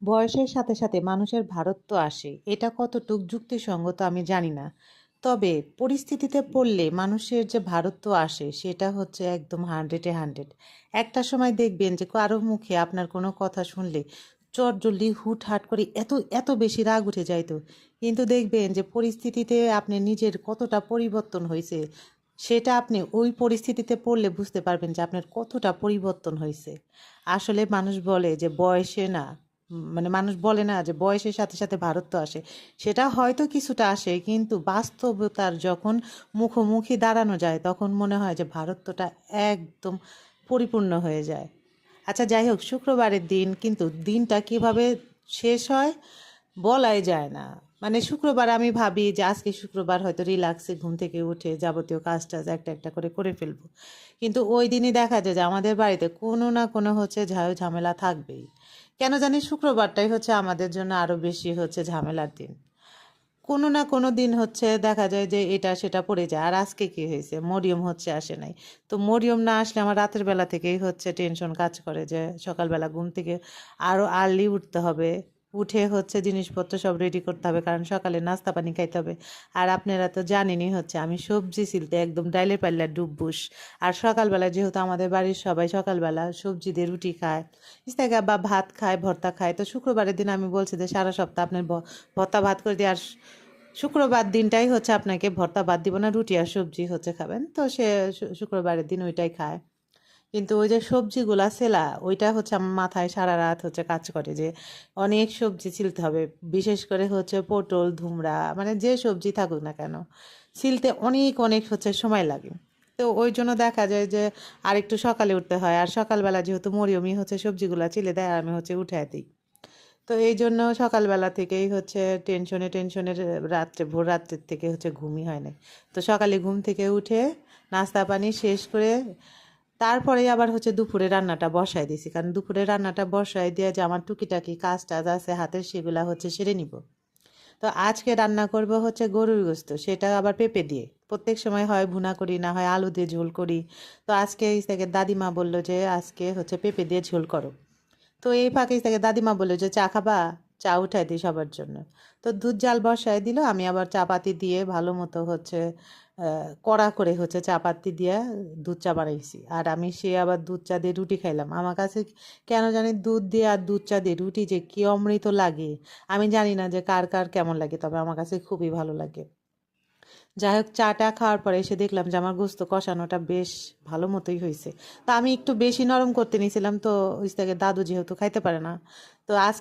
বয়সের সাথে সাথে মানুষের ভারত্ব আসে। এটা কতটুক যুক্তিসঙ্গত আমি জানি না। তবে পরিস্থিতিতে পড়লে মানুষের যে ভারত্ব আসে সেটা হচ্ছে একদম 100 এ 100। একটা সময় দেখবেন যে কারো মুখে আপনার কোনো কথা শুনলে চটজলদি হুটহাট করে এত বেশি রাগ উঠে যাইতো। কিন্তু দেখবেন যে পরিস্থিতিতে আপনি নিজের কতটা পরিবর্তন হইছে, সেটা আপনি ওই পরিস্থিতিতে পড়লে বুঝতে পারবেন যে আপনার কতটা পরিবর্তন হইছে। আসলে মানুষ বলে যে বয়সে না মানে মানুষ বলে না যে বয়সের সাথে সাথে ভারত্ব আসে। সেটা হয়তো কিছুটা আসে, কিন্তু বাস্তবতার যখন মুখোমুখি দাঁড়ানো যায় তখন মনে হয় যে ভারত্বটা একদম পরিপূর্ণ হয়ে যায়। আচ্ছা, যাই হোক, শুক্রবারের দিন কিন্তু দিনটা কিভাবে শেষ হয় বলাই যায় না। মানে শুক্রবার আমি ভাবি যে আজকে শুক্রবার হয়তো রিল্যাক্সে ঘুম থেকে উঠে যাবতীয় কাজ টাজ একটা একটা করে ফেলবো। কিন্তু ওই দিনই দেখা যায় যে আমাদের বাড়িতে কোনো না কোনো হচ্ছে ঝামেলা থাকবেই। কেন জানি শুক্রবারটাই হচ্ছে আমাদের জন্য আরও বেশি হচ্ছে ঝামেলার দিন। কোনো না কোনো দিন হচ্ছে দেখা যায় যে এটা সেটা পড়ে যায়। আর আজকে কি হয়েছে, মরিয়ম হচ্ছে আসে নাই। তো মরিয়ম না আসলে আমার রাতের বেলা থেকেই হচ্ছে টেনশন কাজ করে যে সকালবেলা ঘুম থেকে আরও আর্লি উঠতে হবে। উঠে হচ্ছে জিনিসপত্র সব রেডি করতে হবে, কারণ সকালে নাস্তা পানি খাইতে হবে। আর আপনারা তো জানেনই হচ্ছে আমি সবজি ছিলতে একদম ডাইলে পাল্লা ডুববুস। আর সকালবেলা যেহেতু আমাদের বাড়ির সবাই সকালবেলা সবজি দিয়ে রুটি খায়, ইস্তেকা বা ভাত খায়, ভর্তা খায়। তো শুক্রবারের দিন আমি বলছি যে সারা সপ্তাহ আপনার ভর্তা ভাত করে দিয়ে, আর শুক্রবার দিনটাই হচ্ছে আপনাকে ভর্তা বাদ দিব না, রুটি আর সবজি হচ্ছে খাবেন। তো সে শুক্রবারের দিন ওইটাই খায়। কিন্তু ওই যে সবজিগুলা সেলা ওইটা হচ্ছে আমার মাথায় সারা রাত হচ্ছে কাজ করে যে অনেক সবজি ছিলতে হবে। বিশেষ করে হচ্ছে পটল, ধুমড়া, মানে যে সবজি থাকুক না কেন ছিলতে অনেক অনেক হচ্ছে সময় লাগে। তো ওই জন্য দেখা যায় যে আরেকটু সকালে উঠতে হয়। আর সকালবেলা যেহেতু মরিয়মি হচ্ছে সবজিগুলা চিলে দেয়, আর আমি হচ্ছে উঠায় দিই। তো এই জন্য সকালবেলা থেকেই হচ্ছে টেনশনে ভোর রাত্রের থেকে হচ্ছে ঘুমই হয় না। তো সকালে ঘুম থেকে উঠে নাস্তা পানি শেষ করে তারপরে আবার হচ্ছে দুপুরে রান্নাটা বসায় দিছি, কারণ দুপুরে রান্নাটা বসায় দিয়ে যে আমার টুকিটাকি কাজ টাজ আছে হাতের সেগুলা হচ্ছে সেরে নিব। তো আজকে রান্না করব হচ্ছে গরুর গোস্ত, সেটা আবার পেঁপে দিয়ে। প্রত্যেক সময় হয় ভুনা করি, না হয় আলু দিয়ে ঝোল করি। তো আজকে এই থেকে দাদিমা বললো যে আজকে হচ্ছে পেঁপে দিয়ে ঝোল করো। তো এই ফাঁকে থেকে দাদিমা বললো যে চা খাবা, চা উঠাই দিই সবার জন্য। তো দুধ জাল বসায় দিল, আমি আবার চাপাতি দিয়ে ভালো মতো হচ্ছে কড়া করে হচ্ছে চাপাতি দিয়ে দুধ চা বানাইছি। আর আমি সে আবার দুধ চা দিয়ে রুটি খাইলাম। আমার কাছে কেন জানি দুধ দিয়ে আর দুধ চা দিয়ে রুটি যে কি অমৃত লাগে। আমি জানি না যে কার কার কেমন লাগে, তবে আমার কাছে খুবই ভালো লাগে। যাই হোক, চাটা খাওয়ার পরে এসে দেখলাম যে আমার গোস্ত কষানোটা বেশ ভালো মতোই হয়েছে। তা আমি একটু বেশি নরম করতে নিয়েছিলাম, তো ওই থেকে দাদু যেহেতু খাইতে পারে না, তো আজ